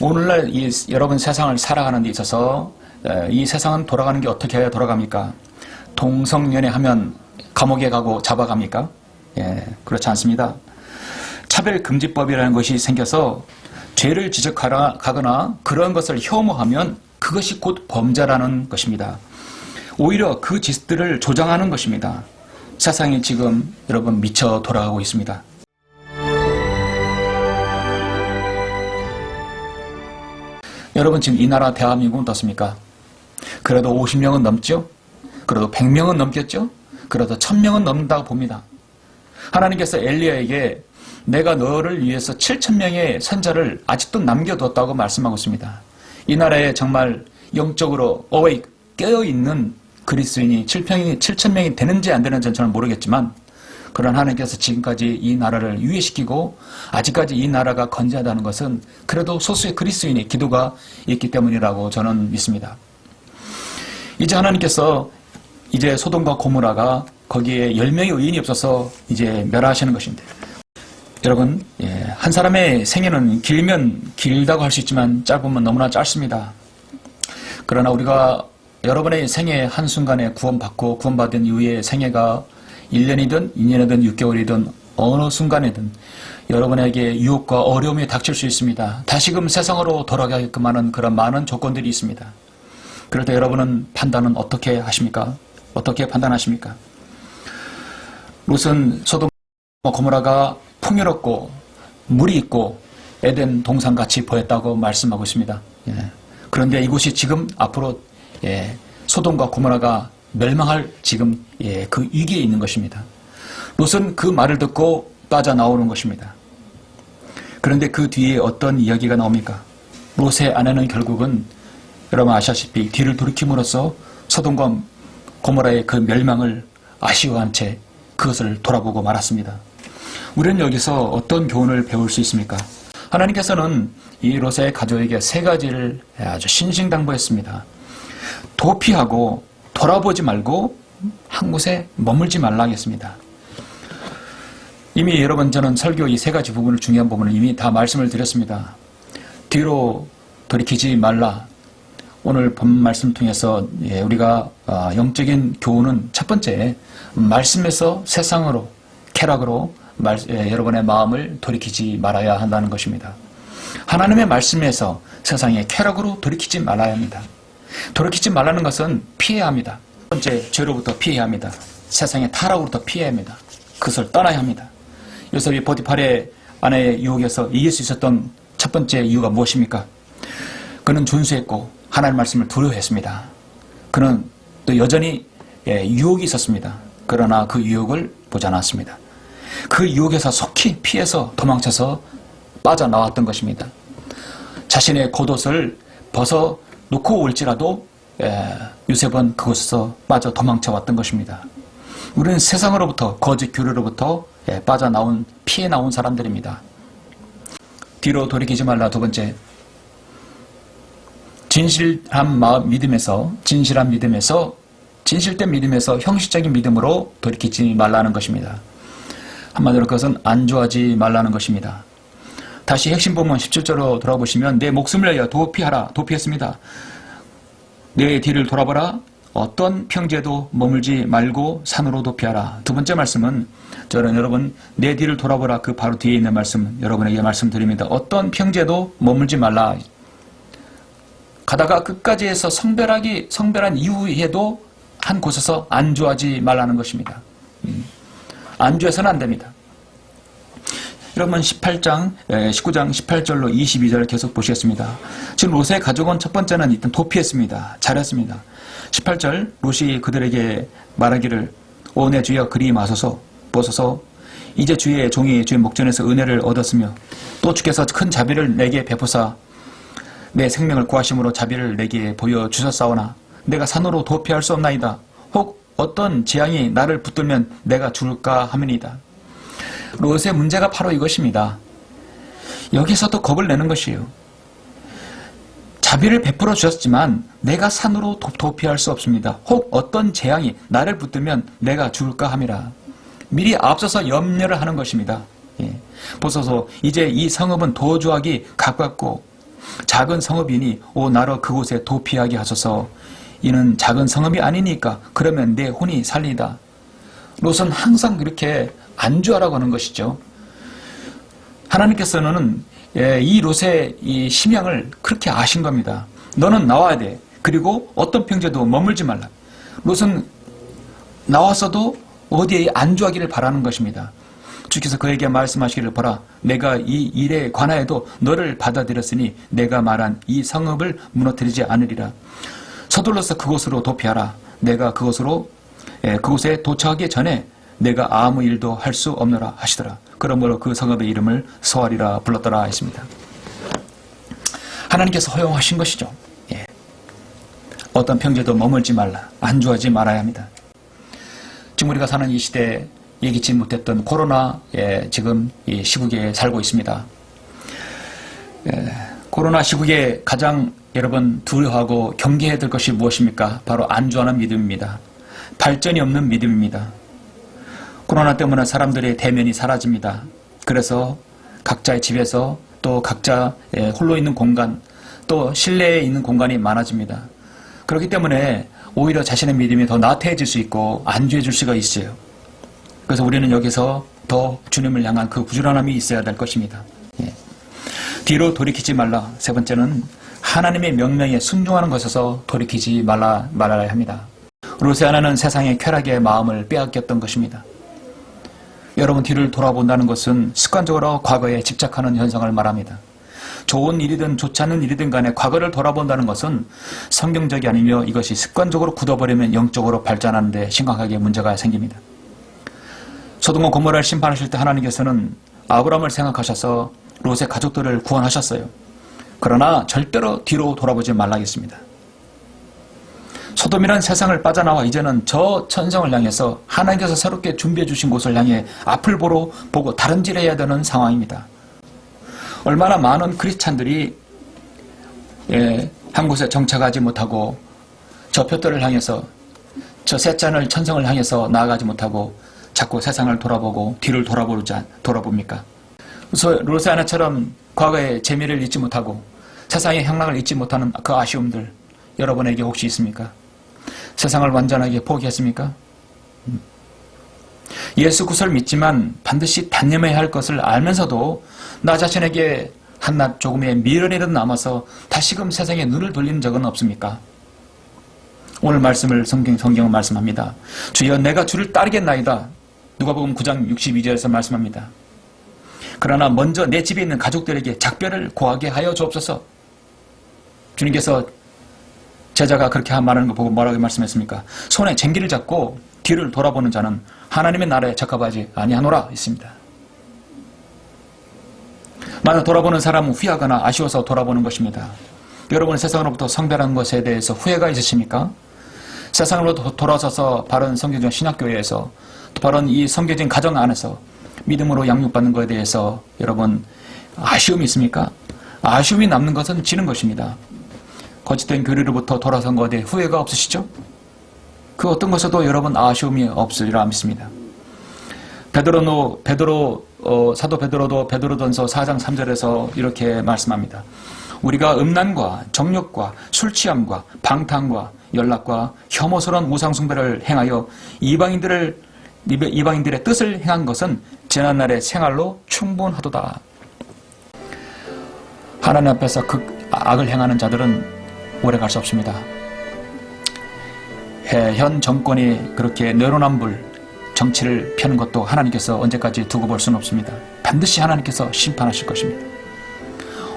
오늘날 여러분 세상을 살아가는 데 있어서 이 세상은 돌아가는 게 어떻게 해야 돌아갑니까? 동성연애하면 감옥에 가고 잡아갑니까? 예, 그렇지 않습니다. 차별금지법이라는 것이 생겨서 죄를 지적하거나 그런 것을 혐오하면 그것이 곧 범죄라는 것입니다. 오히려 그 짓들을 조장하는 것입니다. 세상이 지금 여러분 미쳐 돌아가고 있습니다. 여러분 지금 이 나라 대한민국은 어떻습니까? 그래도 50명은 넘죠? 그래도 100명은 넘겠죠? 그래도 1000명은 넘는다고 봅니다. 하나님께서 엘리야에게 내가 너를 위해서 7000명의 선자를 아직도 남겨뒀다고 말씀하고 있습니다. 이 나라에 정말 영적으로 깨어있는 그리스도인이 7000명이 되는지 안 되는지는 저는 모르겠지만, 그러나 하나님께서 지금까지 이 나라를 유예시키고 아직까지 이 나라가 건재하다는 것은 그래도 소수의 그리스도인의 기도가 있기 때문이라고 저는 믿습니다. 이제 하나님께서 이제 소돔과 고모라가 거기에 10명의 의인이 없어서 이제 멸하시는 것입니다. 여러분, 한 사람의 생애는 길면 길다고 할 수 있지만 짧으면 너무나 짧습니다. 그러나 우리가 여러분의 생애 한순간에 구원받은 이후의 생애가 1년이든 2년이든 6개월이든 어느 순간이든 여러분에게 유혹과 어려움이 닥칠 수 있습니다. 다시금 세상으로 돌아가게끔 하는 그런 많은 조건들이 있습니다. 그럴 때 여러분은 판단은 어떻게 하십니까? 어떻게 판단하십니까? 롯은 소돔과 고모라가 풍요롭고 물이 있고 에덴 동산같이 보였다고 말씀하고 있습니다. 그런데 이곳이 지금 앞으로 소돔과 고모라가 멸망할 지금 그 위기에 있는 것입니다. 롯은 그 말을 듣고 빠져나오는 것입니다. 그런데 그 뒤에 어떤 이야기가 나옵니까? 롯의 아내는 결국은 여러분 아시다시피 뒤를 돌이킴으로써 소돔과 고모라의 그 멸망을 아쉬워한 채 그것을 돌아보고 말았습니다. 우리는 여기서 어떤 교훈을 배울 수 있습니까? 하나님께서는 이 롯의 가족에게 3가지를 아주 신신당부했습니다. 도피하고 돌아보지 말고 한 곳에 머물지 말라 하겠습니다. 이미 여러분 저는 설교 이 3가지 부분을 중요한 부분을 이미 다 말씀을 드렸습니다. 뒤로 돌이키지 말라. 오늘 본 말씀 통해서 우리가 영적인 교훈은 첫 번째, 말씀에서 세상으로 쾌락으로 여러분의 마음을 돌이키지 말아야 한다는 것입니다. 하나님의 말씀에서 세상의 쾌락으로 돌이키지 말아야 합니다. 돌이키지 말라는 것은 피해야 합니다. 첫 번째, 죄로부터 피해야 합니다. 세상의 타락으로부터 피해야 합니다. 그것을 떠나야 합니다. 요셉이 보디팔의 아내의 유혹에서 이길 수 있었던 첫 번째 이유가 무엇입니까? 그는 준수했고 하나님의 말씀을 두려워했습니다. 그는 또 여전히 유혹이 있었습니다. 그러나 그 유혹을 보지 않았습니다. 그 유혹에서 속히 피해서 도망쳐서 빠져나왔던 것입니다. 자신의 겉옷을 벗어놓고 올지라도 요셉은 그곳에서 빠져 도망쳐 왔던 것입니다. 우리는 세상으로부터 거짓 교류로부터 피해 나온 사람들입니다. 뒤로 돌이키지 말라. 두 번째, 진실된 믿음에서 형식적인 믿음으로 돌이키지 말라는 것입니다. 한마디로 그것은 안주하지 말라는 것입니다. 다시 핵심 본문 17절로 돌아보시면 내 목숨을 위하여 도피했습니다. 내 뒤를 돌아보라. 어떤 평지에도 머물지 말고 산으로 도피하라. 두 번째 말씀은 저는 여러분 내 뒤를 돌아보라 그 바로 뒤에 있는 말씀 여러분에게 말씀드립니다. 어떤 평지에도 머물지 말라. 가다가 끝까지 해서 성별한 이후에도 한 곳에서 안주하지 말라는 것입니다. 안주해서는 안 됩니다. 여러분 19장 18절로 22절 계속 보시겠습니다. 지금 롯의 가족은 첫 번째는 일단 도피했습니다. 잘했습니다. 18절 롯이 그들에게 말하기를 오 내 주여 그리 마소서 보소서 이제 주의 종이 주의 목전에서 은혜를 얻었으며 또 주께서 큰 자비를 내게 베푸사 내 생명을 구하심으로 자비를 내게 보여주셨사오나 내가 산으로 도피할 수 없나이다. 혹 어떤 재앙이 나를 붙들면 내가 죽을까 하면이다. 롯의 문제가 바로 이것입니다. 여기서도 겁을 내는 것이에요. 자비를 베풀어 주셨지만 내가 산으로 도피할 수 없습니다. 혹 어떤 재앙이 나를 붙들면 내가 죽을까 함이라. 미리 앞서서 염려를 하는 것입니다. 보소서 이제 이 성읍은 도주하기 가깝고 작은 성읍이니 오 나로 그곳에 도피하게 하소서. 이는 작은 성읍이 아니니까 그러면 내 혼이 살리다. 롯은 항상 그렇게 안주하라고 하는 것이죠. 하나님께서는 이 롯의 이 심양을 그렇게 아신 겁니다. 너는 나와야 돼. 그리고 어떤 평지에도 머물지 말라. 롯은 나왔어도 어디에 안주하기를 바라는 것입니다. 주께서 그에게 말씀하시기를 보라. 내가 이 일에 관하여도 너를 받아들였으니 내가 말한 이 성읍을 무너뜨리지 않으리라. 서둘러서 그곳으로 도피하라. 내가 그곳에 도착하기 전에 내가 아무 일도 할 수 없노라 하시더라. 그러므로 그 성읍의 이름을 소알이라 불렀더라 했습니다. 하나님께서 허용하신 것이죠. 어떤 평지에도 머물지 말라. 안주하지 말아야 합니다. 지금 우리가 사는 이 시대에 예기치 못했던 코로나의 지금 이 시국에 살고 있습니다. 코로나 시국에 가장 여러분 두려워하고 경계해야 될 것이 무엇입니까? 바로 안주하는 믿음입니다. 발전이 없는 믿음입니다. 코로나 때문에 사람들의 대면이 사라집니다. 그래서 각자의 집에서 또 각자 홀로 있는 공간, 또 실내에 있는 공간이 많아집니다. 그렇기 때문에 오히려 자신의 믿음이 더 나태해질 수 있고 안주해질 수가 있어요. 그래서 우리는 여기서 더 주님을 향한 그 부지런함이 있어야 될 것입니다. 뒤로 돌이키지 말라. 세 번째는 하나님의 명령에 순종하는 것에서 돌이키지 말아야 합니다. 롯의 아내는 세상의 쾌락의 마음을 빼앗겼던 것입니다. 여러분, 뒤를 돌아본다는 것은 습관적으로 과거에 집착하는 현상을 말합니다. 좋은 일이든 좋지 않은 일이든 간에 과거를 돌아본다는 것은 성경적이 아니며 이것이 습관적으로 굳어버리면 영적으로 발전하는 데 심각하게 문제가 생깁니다. 소돔과 고모라를 심판하실 때 하나님께서는 아브라함을 생각하셔서 롯의 가족들을 구원하셨어요. 그러나 절대로 뒤로 돌아보지 말라겠습니다. 소돔이란 세상을 빠져나와 이제는 저 천성을 향해서 하나님께서 새롭게 준비해 주신 곳을 향해 앞을 보고 다름질해야 되는 상황입니다. 얼마나 많은 크리스찬들이 한 곳에 정착하지 못하고 저 표들을 향해서 저 셋짠을 천성을 향해서 나아가지 못하고 자꾸 세상을 돌아보고 뒤를 돌아봅니까? 그래서 롯의 아내처럼 과거의 재미를 잊지 못하고 세상의 향락을 잊지 못하는 그 아쉬움들 여러분에게 혹시 있습니까? 세상을 완전하게 포기했습니까? 예수 구설 믿지만 반드시 단념해야 할 것을 알면서도 나 자신에게 한낱 조금의 미련이라도 남아서 다시금 세상에 눈을 돌리는 적은 없습니까? 오늘 말씀을 성경은 말씀합니다. 주여 내가 주를 따르겠나이다. 누가복음 9장 62절에서 말씀합니다. 그러나 먼저 내 집에 있는 가족들에게 작별을 고하게 하여 주옵소서. 주님께서 제자가 그렇게 말하는 거 보고 뭐라고 말씀했습니까? 손에 쟁기를 잡고 뒤를 돌아보는 자는 하나님의 나라에 적합하지 아니하노라 했습니다. 만약 돌아보는 사람은 후회하거나 아쉬워서 돌아보는 것입니다. 여러분 세상으로부터 성별한 것에 대해서 후회가 있으십니까? 세상으로 돌아서서 바른 성경적 신학교회에서 또 바른 이 성경적인 가정 안에서 믿음으로 양육받는 것에 대해서 여러분 아쉬움이 있습니까? 아쉬움이 남는 것은 지는 것입니다. 거짓된 교리로부터 돌아선 것에 대해 후회가 없으시죠? 그 어떤 것에도 여러분 아쉬움이 없으리라 믿습니다. 사도 베드로도 베드로전서 4장 3절에서 이렇게 말씀합니다. 우리가 음란과 정욕과 술취함과 방탕과 연락과 혐오스러운 우상숭배를 행하여 이방인들의 뜻을 행한 것은 지난날의 생활로 충분하도다. 하나님 앞에서 악을 행하는 자들은 오래 갈 수 없습니다. 현 정권이 그렇게 내로남불 정치를 펴는 것도 하나님께서 언제까지 두고 볼 수는 없습니다. 반드시 하나님께서 심판하실 것입니다.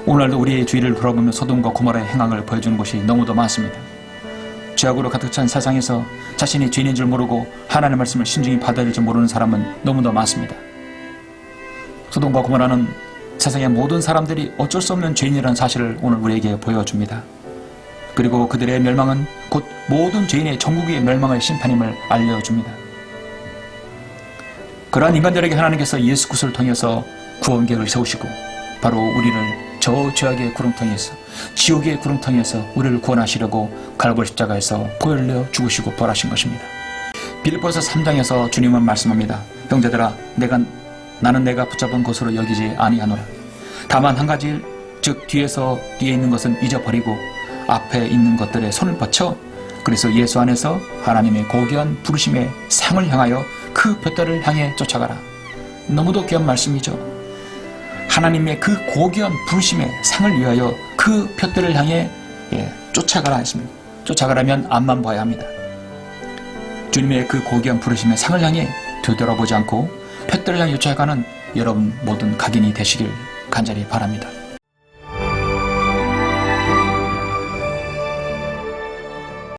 오늘도 우리의 주위를 돌아보며 소돔과 고모라의 행황을 보여주는 곳이 너무도 많습니다. 죄악으로 가득 찬 세상에서 자신이 죄인인 줄 모르고 하나님의 말씀을 신중히 받아들일 줄 모르는 사람은 너무도 많습니다. 소돔과 고모라는 세상의 모든 사람들이 어쩔 수 없는 죄인이라는 사실을 오늘 우리에게 보여줍니다. 그리고 그들의 멸망은 곧 모든 죄인의 전국의 멸망의 심판임을 알려줍니다. 그러한 인간들에게 하나님께서 예수 그리스도를 통해서 구원계획을 세우시고 바로 우리를 저 죄악의 구렁텅이에서 지옥의 구렁텅이에서 우리를 구원하시려고 갈보리 십자가에서 보혈 흘려 죽으시고 벌하신 것입니다. 빌립보서 3장에서 주님은 말씀합니다. 형제들아 나는 내가 붙잡은 것으로 여기지 아니하노라. 다만 한 가지 즉 뒤에 있는 것은 잊어버리고 앞에 있는 것들에 손을 뻗쳐 그래서 예수 안에서 하나님의 고귀한 부르심의 상을 향하여 그 볏들을 향해 쫓아가라. 너무도 귀한 말씀이죠. 하나님의 그 고귀한 부르심의 상을 위하여 그 볏들을 향해 쫓아가라 했습니다. 쫓아가려면 앞만 봐야 합니다. 주님의 그 고귀한 부르심의 상을 향해 되돌아보지 않고 볏들을 향해 쫓아가는 여러분 모든 각인이 되시길 간절히 바랍니다.